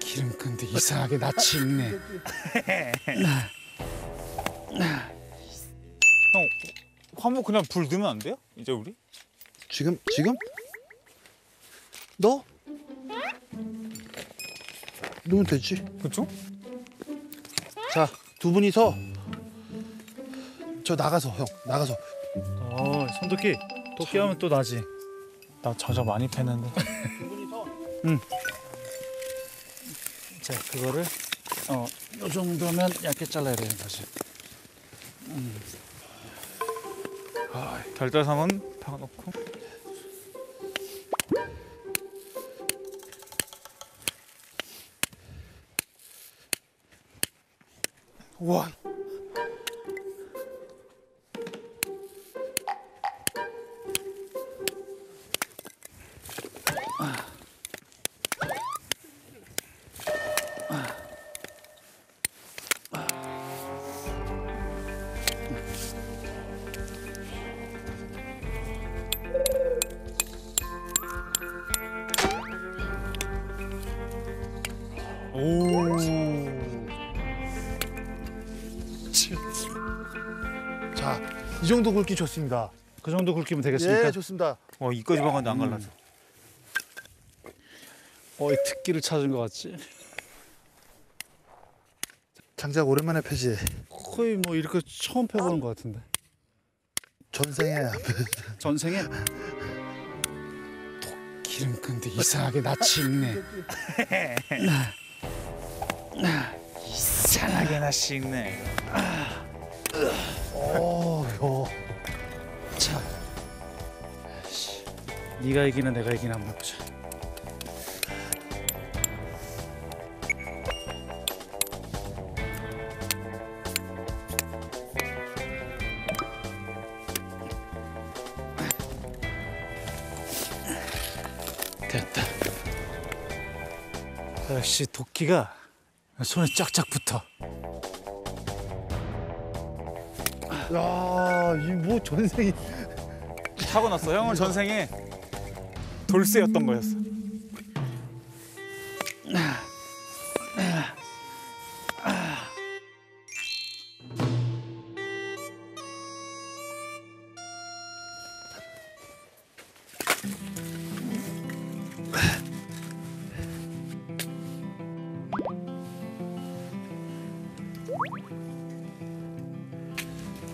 기름 끈데 이상하게 낯이 익네. 형, 한번 그냥 불 넣으면 안 돼요? 이제 우리? 지금? 너? 넣으면 되지. 그쵸? 자, 두 분이서 저 나가서 형 나가서. 손도끼. 도끼 하면 또 나지. 나 저저 많이 패는데. 두 분이서. 응. 자, 그거를 요 정도면 얇게 잘라야 돼요, 사실. 결자삼은 박아놓고. 와. 오. 자, 이 정도 굵기 좋습니다. 그 정도 굵기면 되겠습니까? 예, 좋습니다. 와, 이까지 박았는데 안 갈라져. 이 특기를 찾은 것 같지? 장작 오랜만에 펴지. 거의 뭐 이렇게 처음 펴보는 것 같은데. 전생에 전생에? 기름 끈데 이상하게 낯이 익네. 이상하게 나 씹네. 자, 네가 이기나 내가 이기나 한번 해보자. 됐다. 역시 도끼가 손에 쫙쫙 붙어. 야, 이 뭐 전생이. 타고났어. 형은 전생에 돌쇠였던 거였어.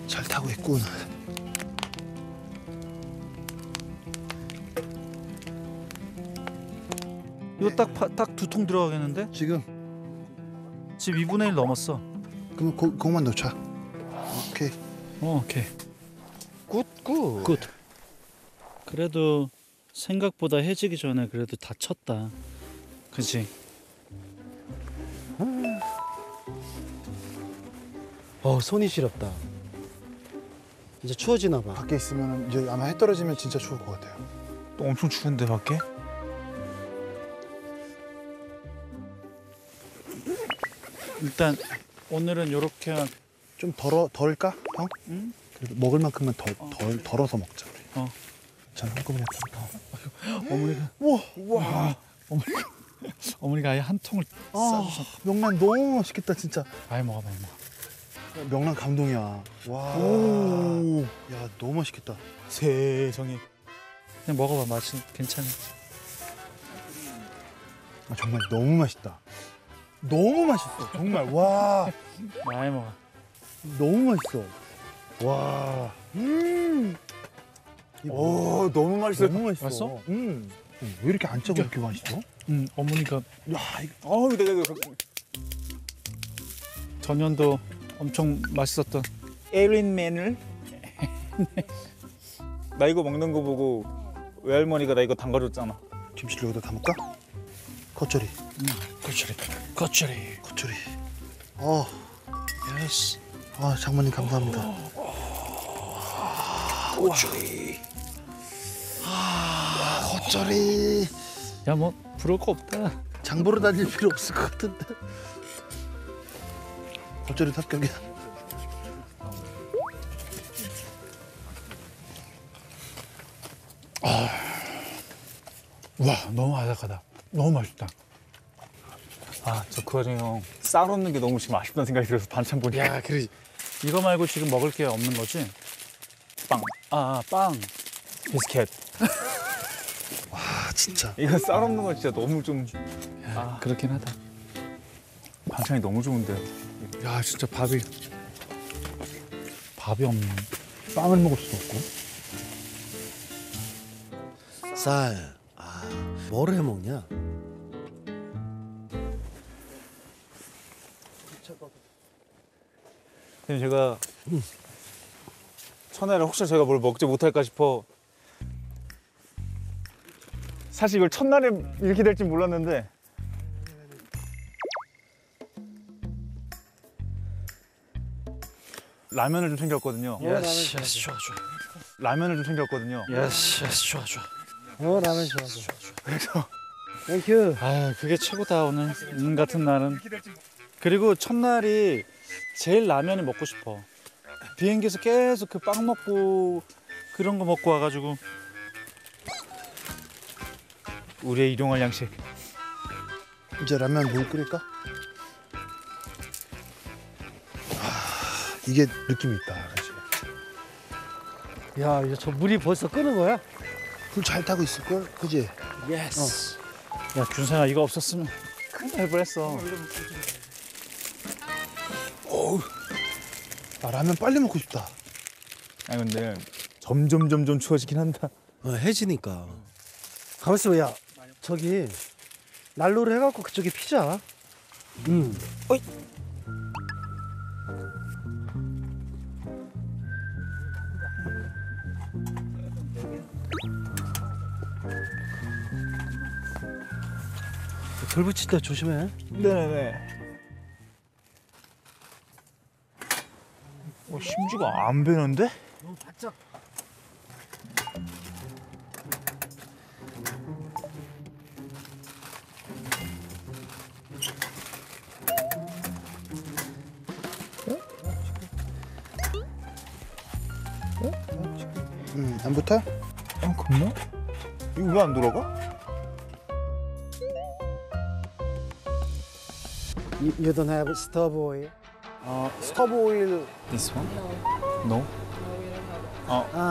잘 타고 있군. 이거 딱 두 통 들어가겠는데? 지금 지금 2분의 1 넘었어. 그럼 그것만 넣자. 오케이. 오케이. 굿. 굿. 그래도 생각보다 해지기 전에 그래도 다 쳤다. 그치? 손이 시렵다. 이제 추워지나 봐. 밖에 있으면 이제 아마 해 떨어지면 진짜 추울 것 같아요. 또 엄청 추운데 밖에? 일단 오늘은 요렇게 좀 덜까, 형? 응? 그래도 먹을 만큼만 덜어서 먹자 우리. 전 한꺼번에 더. 어머니가 우와. 어머니가 아예 한 통을 싸주셨. 명란 너무 맛있겠다 진짜. 아예 먹어봐. 명란 감동이야. 와. 오. 야, 너무 맛있겠다. 세상에. 그냥 먹어봐. 맛이 괜찮아. 아, 정말 너무 맛있다. 너무 맛있어. 정말. 와. 아예 먹어. 너무 맛있어. 와. 오, 너무 맛있어. 너무 맛있어. 맛있어? 왜 이렇게 안 짜고 이렇게 맛있어? 어머니가 야, 이거. 어우, 내가 전년도 엄청 맛있었던 에린 맨을. 나 이거 먹는 거 보고 외할머니가 나 이거 담가줬잖아. 김치를 여기다 담을까? 겉절이. 겉절이. 겉절이. 예스. 장모님 감사합니다. 겉절이. 겉절이. 야, 뭐 부러울 거 없다. 장 보러 다닐 필요 없을 것 같은데. 겉절이 합격이야. 와, 너무 아삭하다. 너무 맛있다. 저 그 와중에 형 쌀 없는 게 너무 지금 아쉽다는 생각이 들어서 반찬 보니까. 야, 그래. 이거 말고 지금 먹을 게 없는 거지? 빵. 빵. 비스켓. 아 진짜. 이거 쌀 없는 건 진짜 너무 좀 그렇긴 하다. 반찬이 너무 좋은데요. 야 진짜 밥이 없네. 빵을 먹을 수도 없고. 쌀. 뭘 해 먹냐? 선생님 제가 첫날에 혹시 제가 뭘 먹지 못할까 싶어 사실 이걸 첫날에 이렇게 될 줄 몰랐는데 라면을 좀 챙겼거든요. 예스, 좋아. 라면을 좀 챙겼거든요. 예스, 좋아. 라면 좋아. 그래서 땡큐. 그게 최고다, 오늘. 같은 날은. 그리고 첫날이 제일 라면이 먹고 싶어. 비행기에서 계속 그 빵 먹고 그런 거 먹고 와가지고. 우리의 일용할 양식. 이제 라면 물 끓일까? 이게 느낌이 있다. 그렇지. 야, 이제 저 물이 벌써 끄는 거야? 불 잘 타고 있을 걸, 그지? 예스. 야, 균생아, 이거 없었으면 큰일 날 뻔했어. 나 라면 빨리 먹고 싶다. 아니 근데 점점 추워지긴 한다. 해지니까. 가만있어, 야. 저기 난로를 해갖고 그쪽에 피자. 어이. 불 붙일 때 조심해. 네네네. 심지가 안 배는데? 너무 바짝. 안 붙어? 금방? 이거 왜 안 돌아가? You don't have stove oil? 스토브 오일 This one? No?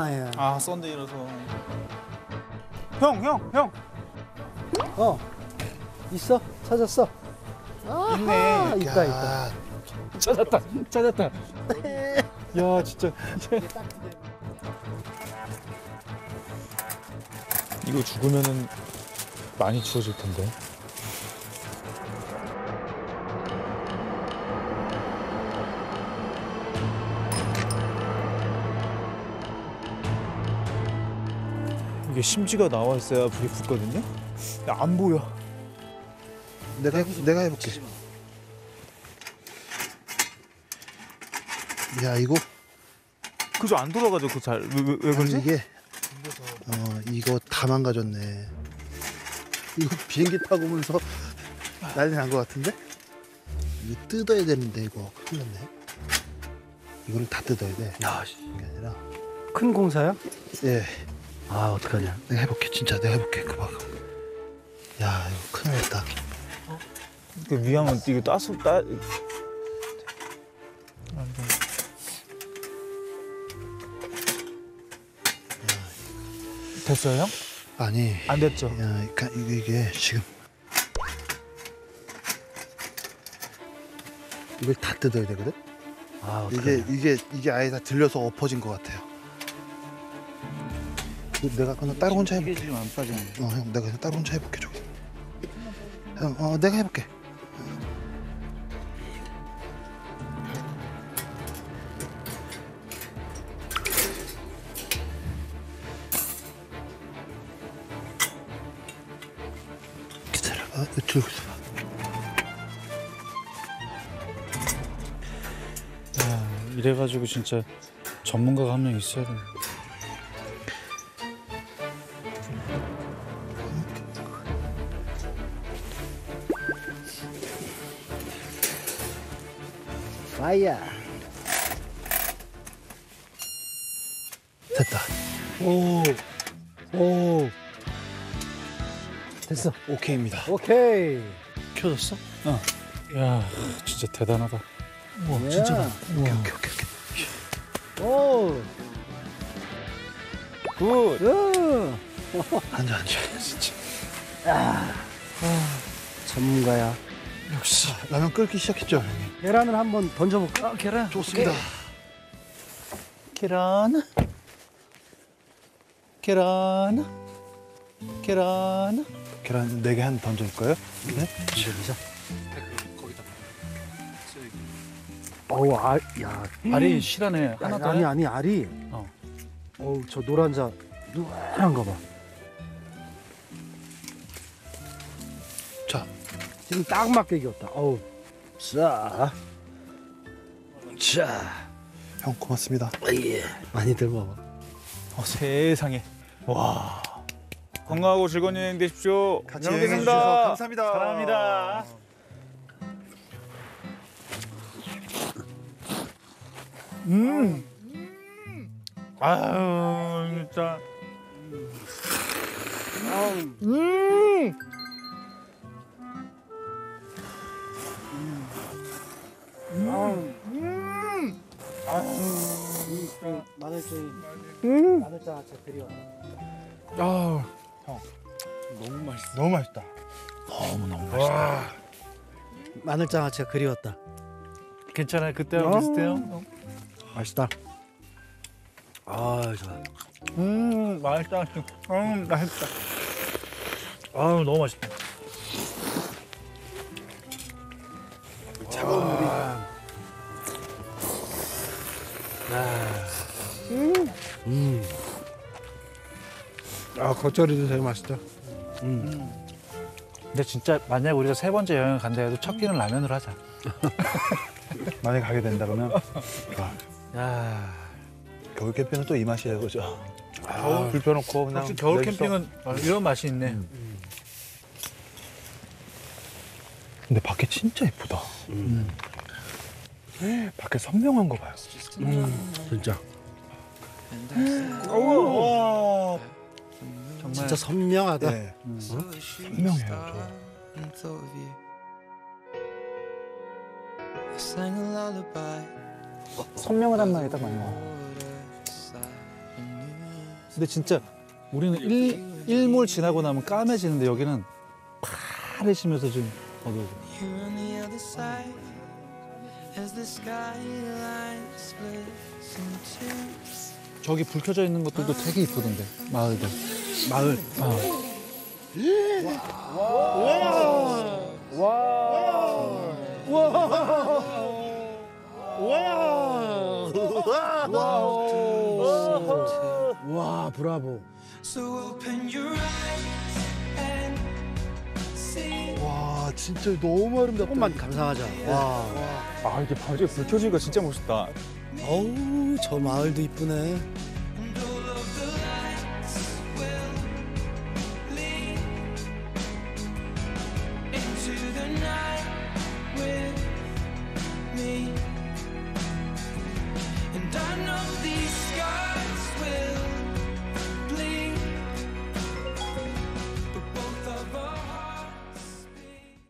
예. 썬데이라서 형! 있어? 찾았어? 있네. 있다. 찾았다. 야 진짜 이거 죽으면은 많이 추워질 텐데. 이게 심지가 나와 있어야 불이 붙거든요. 야, 안 보여. 내가 해볼게. 야 이거 그죠 안 돌아가죠 그 잘. 왜 그러지? 이게 이거 다 망가졌네. 이거 비행기 타고 오면서 난리 난 것 같은데? 이거 뜯어야 되는데 이거 큰일 났네. 이거를 다 뜯어야 돼. 야, 이게 아니라 큰 공사야? 예 어떡하냐. 내가 해볼게. 진짜 내가 해볼게. 그 봐. 야 이거 큰일 났다. 그 위하면 이거 따. 됐어요 형? 아니 안 됐죠? 야 이게 지금 이걸 다 뜯어야 되거든? 어떡하냐. 이게 아예 다 들려서 엎어진 것 같아요. 내가 그냥 따로 혼자 해볼게. 지금 안 빠지네. 형 내가 그냥 따로 혼자 해볼게 저기. 형 내가 해볼게. 기다려봐. 들고 있어봐. 이래가지고 진짜 전문가가 한 명 있어야 돼. 파이야. 됐다. 오. 됐어. 오케이입니다. 오케이. 켜졌어? 야, 진짜 대단하다. 우와, 진짜. 우와. 오. 굿. 앉아. 전문가야. 역시 라면 끓기 시작했죠, 형님. 계란을 한번 던져볼까? 계란. 좋습니다. 계란. 계란. 계란. 계란 4개 한 던져볼까요? 네. 던져보자. 어우, 야. 알이 실하네. 하나 더. 아니, 알이. 어. 어우, 저 노란자, 노란 거 봐. 자, 지금 딱 맞게 익었다. 어우. 자. 형 고맙습니다. 예. 많이들 먹어. 세상에. 와. 건강하고 즐거운 여행 되십시오. 같이 잘 여행해 먹겠습니다. 주셔서 감사합니다. 사랑합니다. 아유, 진짜. 마늘장 아차 드려. 아, 형. 너무 맛있어. 너무 맛있다. 너무 맛있다. 마늘장 아차 그리웠다. 괜찮아요. 그때랑 비슷해요. 맛있다. 아, 좋아. 맛있다. 맛있다. 아유, 너무 맛있다. 차가운 물이. 아, 겉절이도 되게 맛있다. 근데 진짜 만약 우리가 3번째 여행을 간다 해도 첫 끼는 라면으로 하자. 만약에 가게 된다 그러면 야, 겨울 캠핑은 또 이 맛이에요, 그죠? 불 펴놓고 그냥 역시 겨울 여기서. 캠핑은 이런 맛이 있네. 근데 밖에 진짜 예쁘다. 밖에 선명한 거 봐요. 진짜. 와. 정말 진짜 선명하다. 네. 선명해요. 선명하단 말이 딱 맞는 거. 근데 진짜 우리는 일몰 지나고 나면 까매지는데 여기는 파래지면서 지금 어두워. 저기 불 켜져 있는 것들도 되게 이쁘던데 마을들. 마을. 와, 브라보. 와, 진짜 너무 아름답다. 조금만 감상하자. 와. 아, 이게 바지에 불 켜지니까 진짜 멋있다. 어우, 저 마을도 이쁘네.